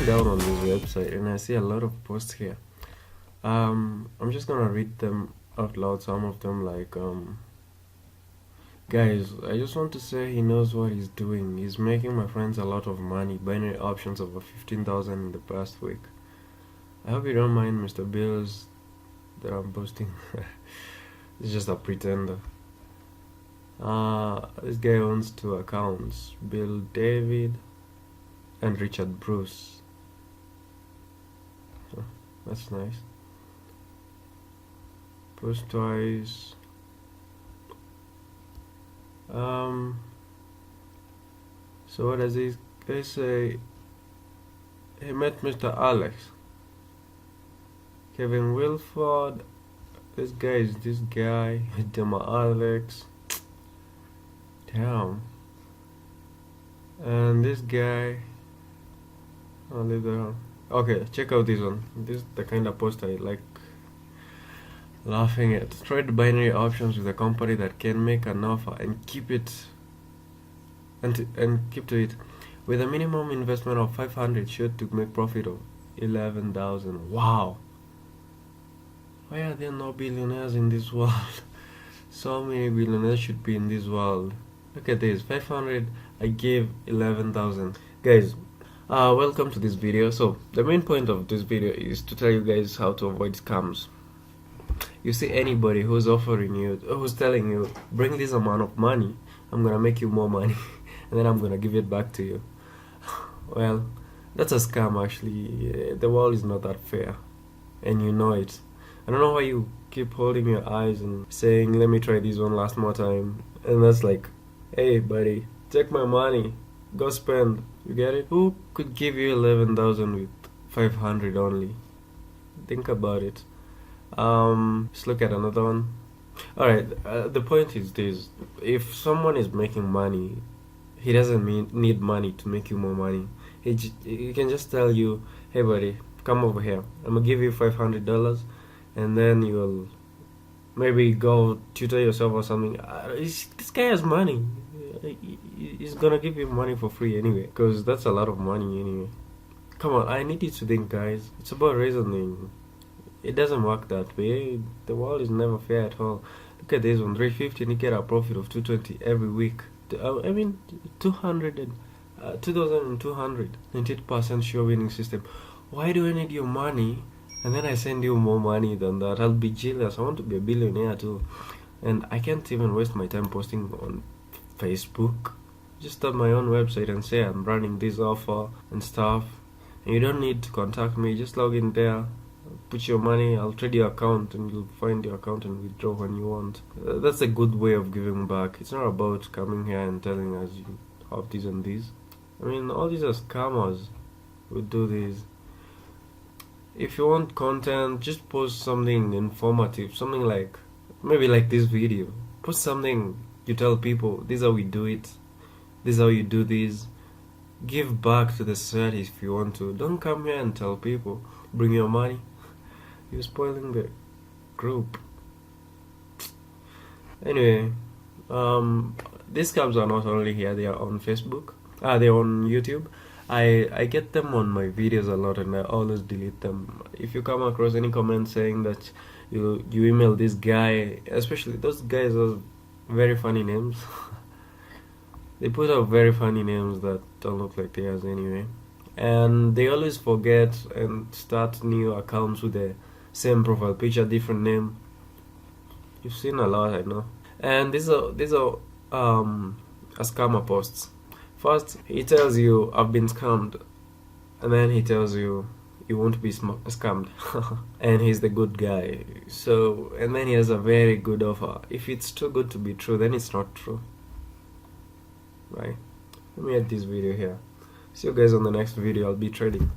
down on this website and I see a lot of posts here. I'm just gonna read them out loud. Some of them, like, guys, I just want to say he knows what he's doing. He's making my friends a lot of money. Binary options over 15,000 in the past week. I hope you don't mind, Mr. Bills, that I'm posting. He's just a pretender. This guy owns 2 accounts, Bill David and Richard Bruce. Huh, that's nice. Post twice. So what does this guy say? He met Mr. Alex, Kevin Wilford. This guy is this guy, Dema Alex. Damn. And this guy, I'll leave that on. Okay, check out this one. This is the kind of post I like laughing at. Trade binary options with a company that can make an offer and keep it and keep to it with a minimum investment of 500 sure to make profit of 11,000. Wow. Why are there no billionaires in this world? So many billionaires should be in this world. Look at this, 500, I gave 11,000. Guys, welcome to this video. So the main point of this video is to tell you guys how to avoid scams. You see anybody who's offering you, who's telling you, bring this amount of money, I'm gonna make you more money and then I'm gonna give it back to you. Well, that's a scam actually. The world is not that fair and you know it. I don't know why you keep holding your eyes and saying, let me try this one last more time. And that's like, hey buddy, take my money, go spend. You get it? Who could give you 11,000 with 500 only? Think about it. Let's look at another one. Alright, the point is this. If someone is making money, he doesn't need money to make you more money. He can just tell you, hey buddy, come over here, I'm gonna give you $500 and then you'll maybe go tutor yourself or something. This guy has money. He's gonna give you money for free anyway, because that's a lot of money anyway. Come on, I need you to think, guys. It's about reasoning. It doesn't work that way. The world is never fair at all. Look at this one, 350 and you get a profit of 220 every week. I mean 2,200 98% sure winning system. Why do I need your money and then I send you more money than that? I'll be jealous. I want to be a billionaire too, and I can't even waste my time posting on Facebook. Just start my own website and say I'm running this offer and stuff, and you don't need to contact me. Just log in there, put your money, I'll trade your account and you'll find your account and withdraw when you want. That's a good way of giving back. It's not about coming here and telling us you have this and this. I mean, all these are scammers who do this. If you want content, just post something informative, something like, maybe like this video. Post something, you tell people, this is how we do it, this is how you do this. Give back to the society if you want to. Don't come here and tell people, bring your money. You're spoiling the group. Anyway, these scams are not only here, they are on Facebook. They're on YouTube. I get them on my videos a lot and I always delete them. If you come across any comments saying that you email this guy, especially those guys have very funny names. They put up very funny names that don't look like theirs anyway. And they always forget and start new accounts with the same profile picture, different name. You've seen a lot, I know. And these are scammer posts. First, he tells you, I've been scammed. And then he tells you, you won't be scammed. And he's the good guy. So, and then he has a very good offer. If it's too good to be true, then it's not true. Right? Let me end this video here. See you guys on the next video. I'll be trading.